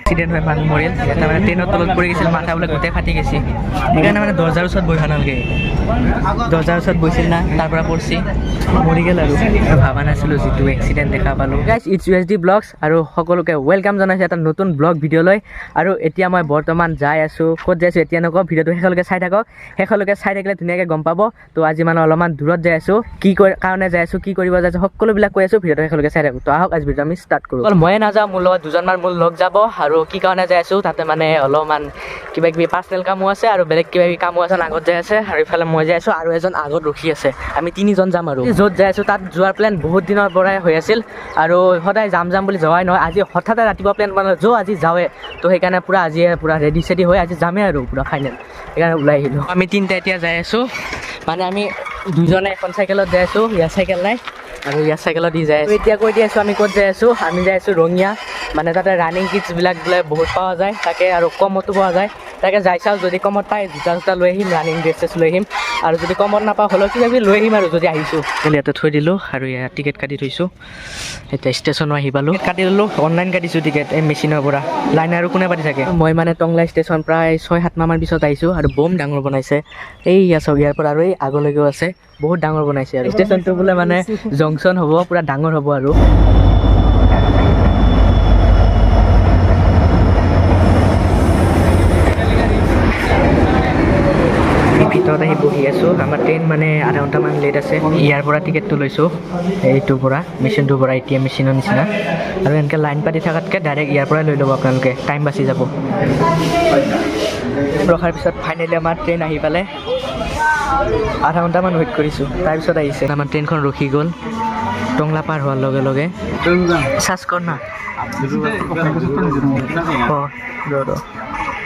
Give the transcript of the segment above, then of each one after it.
accident হৈ মানুহ মৰিল তাৰমানে ট্ৰেইনৰ তলত পৰি গৈছিল মাথা বোলে গোটেই ফাটি গৈছে সেইকাৰণে মানে দৰ্জাৰ ওচৰত বহিব নালাগে দৰ্জাৰ ওচৰত বহিছিল না তাৰ পৰা পৰিছে মৰি গ'ল আৰু ভাবা নাছিলোঁ যিটো এক্সিডেণ্ট দেখা পালোঁ গাইজ ইটছ USD ব্লগছ আৰু সকলোকে ৱেলকাম জনাইছোঁ এটা নতুন ব্লগ ভিডিঅ'লৈ আৰু এতিয়া মই বৰ্তমান যাই আছোঁ ক'ত যাই আছোঁ এতিয়া নকওঁ ভিডিঅ'টো শেষলৈকে চাই থাকক শেষলৈকে চাই থাকিলে ধুনীয়াকৈ গম পাব তো আজি মানে অলপমান দূৰত যাই আছোঁ কি কাৰণে যাই আছোঁ কি কৰিব যাই আছোঁ সকলোবিলাক কৈ আছোঁ ভিডিঅ'টো শেষলৈকে চাই থাকক তো আহক আজি ভিডিঅ' আমি ষ্টাৰ্ট কৰোঁ অকল ময়ে নাযাওঁ মোৰ লগত দুজনমান মোৰ লগ যাব আৰু কি কাৰণে যাই আছোঁ তাতে মানে অলপমান কিবা কিবি পাৰ্চনেল কামো আছে আৰু বেলেগ কিবা কিবি কামো আছে আগত যাই আছে আৰু ইফালে মই যাই আছোঁ আৰু এজন আগত ৰখি আছে আমি তিনিজন যাম আৰু য'ত যাই আছোঁ তাত যোৱাৰ প্লেন বহুত দিনৰ পৰাই হৈ আছিল আৰু সদায় যাম বুলি যোৱাই নহয় আজি হঠাতে ৰাতিপুৱা প্লেন বনালোঁ আজি যাওঁৱে তো সেইকাৰণে পূৰা আজি পূৰা ৰেডি চেডি হৈ আজি যামেই আৰু পূৰা ফাইনেল সেইকাৰণে ওলাই আহিলোঁ আমি তিনিটা এতিয়া যাই আছোঁ মানে আমি দুজনে এখন চাইকেলত যাই আছোঁ ইয়াৰ চাইকেল নাই আৰু ইয়াৰ চাইকেলত দি যাই আছোঁ এতিয়া কৈ দি আছোঁ আমি ক'ত যাই আছোঁ আমি যাই আছোঁ ৰঙিয়া মানে তাতে ৰানিং কিটছবিলাক বোলে বহুত পোৱা যায় তাকে আৰু কমতো পোৱা যায় তাকে যাই চাওঁ যদি কমত পায় জোতা লৈ আহিম ৰানিং ড্ৰেছ লৈ আহিম আৰু যদি কমত নাপাওঁ হ'লেও কিবা কিবি লৈ আহিম আৰু যদি আহিছোঁ ইয়াতে থৈ দিলোঁ আৰু ইয়াত টিকেট কাটি থৈছোঁ এতিয়া ষ্টেচনো আহি পালোঁ কাটি ল'লোঁ অনলাইন কাটিছোঁ টিকেট এই মেচিনৰ পৰা লাইন আৰু কোনে পাতি থাকে মই মানে টংলা ষ্টেচন প্ৰায় 6-7 মাহমান পিছত আহিছোঁ আৰু বম ডাঙৰ বনাইছে এই চাওক ইয়াৰ পৰা আৰু এই আগলৈকেও আছে বহুত ডাঙৰ বনাইছে আৰু ষ্টেচনটো বোলে মানে জংচন হ'ব পূৰা ডাঙৰ হ'ব আৰু ভিতৰত আহি বহি আছোঁ আমাৰ ট্ৰেইন মানে আধা ঘণ্টামান লেট আছে ইয়াৰ পৰা টিকেটটো লৈছোঁ এইটোৰ পৰা মেচিনটোৰ পৰা ATM মেচিনৰ নিচিনা আৰু এনেকৈ লাইন পাতি থকাতকৈ ডাইৰেক্ট ইয়াৰ পৰাই লৈ ল'ব আপোনালোকে টাইম বাচি যাব ৰখাৰ পিছত ফাইনেলি আমাৰ ট্ৰেইন আহি পালে আধা ঘণ্টামান ৱেইট কৰিছোঁ তাৰপিছত আহিছে আমাৰ ট্ৰেইনখন ৰখি গ'ল টংলা পাৰ হোৱাৰ লগে লগে চাৰ্জ কৰ না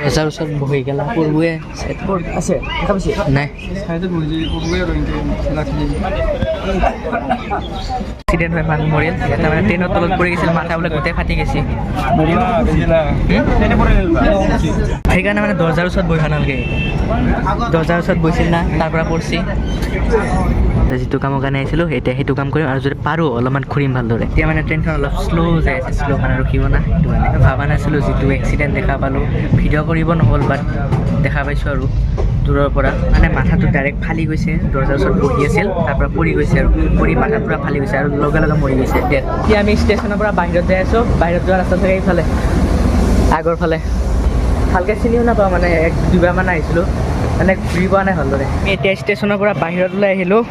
এজাৰ ওচৰত বহি গেলা পঢ়ুৱে আছে দেখা পাইছে নাই এক্সিডেণ্ট হৈ মানুহ মৰিল তাৰমানে ট্ৰেইনৰ তলত পৰি গৈছিল মাথা বোলে গোটেই ফাটি গৈছে সেইকাৰণে মানে দৰ্জাৰ ওচৰত বহিব নালাগে দৰ্জাৰ ওচৰত বহিছিল না তাৰ পৰা পৰিছে যিটো কামৰ কাৰণে আহিছিলোঁ এতিয়া সেইটো কাম কৰিম আৰু যদি পাৰোঁ অলপমান ঘূৰিম ভালদৰে এতিয়া মানে ট্ৰেইনখন অলপ শ্ল' যাই আছে শ্ল' মানে ৰখিব না সেইটো কাৰণে ভাবা নাছিলোঁ যিটো এক্সিডেণ্ট দেখা পালোঁ ভিডিঅ' কৰিব নহ'ল বাট দেখা পাইছোঁ আৰু দূৰৰ পৰা মানে মাথাটো ডাইৰেক্ট ফালি গৈছে দৰ্জাৰ ওচৰত বহি আছিল তাৰ পৰা পৰি গৈছে আৰু পৰি মাথা পূৰা ফালি গৈছে আৰু লগে লগে মৰি গৈছে এতিয়া আমি ষ্টেচনৰ পৰা বাহিৰত যাই আছোঁ বাহিৰত যোৱা ৰাস্তা থাকে এইফালে আগৰ ফালে ভালকৈ চিনিও নাপাওঁ মানে 1-2বাৰমান আহিছিলোঁ মানে ঘূৰি পোৱা নাই ভালদৰে এতিয়া ষ্টেচনৰ পৰা বাহিৰত ওলাই আহিলোঁ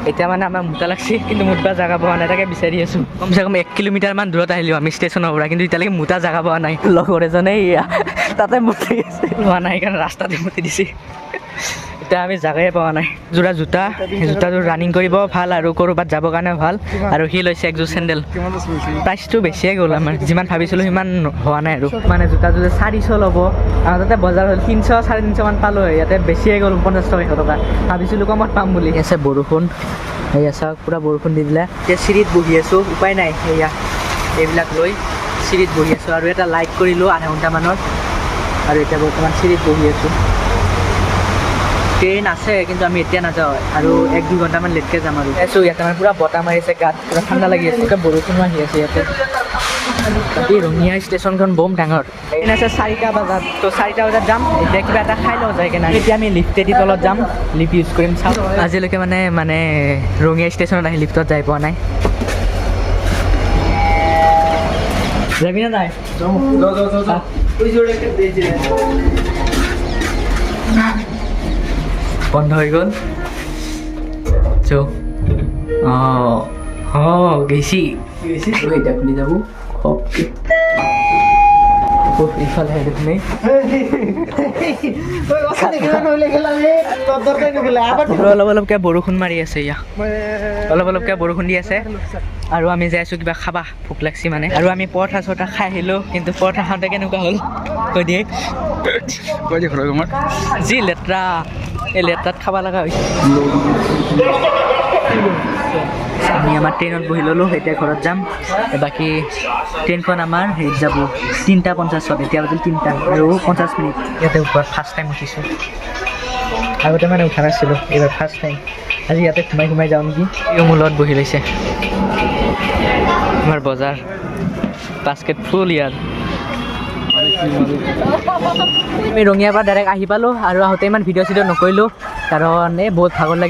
এতিয়া মানে আমাৰ মোটা লাগছে কিন্তু মোটা জেগা পোৱা নাই তাকে বিচাৰি আছোঁ কমচে কম 1 কিলোমিটাৰমান দূৰত আহিলোঁ আমি ষ্টেচনৰ পৰা কিন্তু এতিয়ালৈকে মোটা জেগা পোৱা নাই লগৰ এজনে তাতে মুতি আছে পোৱা নাই সেইকাৰণে ৰাস্তাতে মুতি দিছে এতিয়া আমি জেগাই পোৱা নাই যোৰা জোতা সেই জোতাযোৰ ৰানিং কৰিব ভাল আৰু ক'ৰবাত যাবৰ কাৰণে ভাল আৰু সি লৈছে একযোৰ চেণ্ডেল প্ৰাইচটো বেছিয়ে গ'ল আমাৰ যিমান ভাবিছিলোঁ সিমান হোৱা নাই আৰু মানে জোতাযোৰ 400 ল'ব আৰু তাতে বজাৰ হ'ল 300-350 মান পালোঁ ইয়াতে বেছিয়ে গ'ল 50 টকা 100 টকা ভাবিছিলোঁ কমত পাম বুলি আছে বৰষুণ সেয়া চাওক পূৰা বৰষুণ দি দিলে এতিয়া চিৰিত বহি আছোঁ উপায় নাই সেয়া এইবিলাক লৈ চিৰিত বহি আছোঁ আৰু এটা লাইক কৰিলোঁ আধা ঘণ্টামানৰ আৰু এতিয়া বৰ্তমান চিৰিত বহি আছোঁ ট্ৰেইন আছে কিন্তু আমি এতিয়া নাযাওঁ আৰু 1-2 ঘণ্টামান লেটকৈ যাম আৰু আছোঁ ইয়াতে মানে পূৰা বতাহ মাৰিছে গাত পূৰা ঠাণ্ডা লাগি আছে এতিয়া বৰষুণো আহি আছে ইয়াতে বাকী ৰঙিয়া ষ্টেচনখন বম ডাঙৰ ট্ৰেইন আছে 4টা বজাত তো 4টা বজাত যাম এতিয়া কিবা এটা খাই লওঁ যায় কেনে এতিয়া আমি লিফ্টেদি তলত যাম লিফ্ট ইউজ কৰিম চাওঁ আজিলৈকে মানে ৰঙিয়া ষ্টেচনত আহি লিফ্টত যাই পোৱা নাই যাবি না নাই বন্ধ হৈ গ'ল গেছি এতিয়া খুলি যাব ইফালে দেখোন অলপ অলপকৈ বৰষুণ মাৰি আছে অলপ অলপকৈ বৰষুণ দি আছে আৰু আমি যাই আছোঁ কিবা খাবা ভোক লাগছি মানে আৰু আমি পৰঠা চৰঠা খাই আহিলোঁ কিন্তু পৰঠা খাওঁতে কেনেকুৱা হ'ল কৈ দিয়ে যি লেতেৰা এই লেতেৰাত খাব লগা হৈছে আমি আমাৰ ট্ৰেইনত বহি ল'লোঁ এতিয়া ঘৰত যাম বাকী ট্ৰেইনখন আমাৰ হেৰিত যাব 3:50 এতিয়া বাজিল 3টা আৰু 50 মিনিট ইয়াতে ওপৰত ফাৰ্ষ্ট টাইম উঠিছোঁ আগতে মানে উঠা নাছিলোঁ এইবাৰ ফাৰ্ষ্ট টাইম আজি ইয়াতে ঘুমাই যাওঁ নেকি মোৰ লগত বহি লৈছে আমাৰ বজাৰ বাস্কেট ফুল ইয়াৰ আমি ৰঙিয়াৰ পৰা ডাইৰেক্ট আহি পালোঁ আৰু আহোঁতে ইমান ভিডিঅ' চিডিঅ' নকৰিলোঁ কাৰণ এই বহুত ভাগৰ লাগিল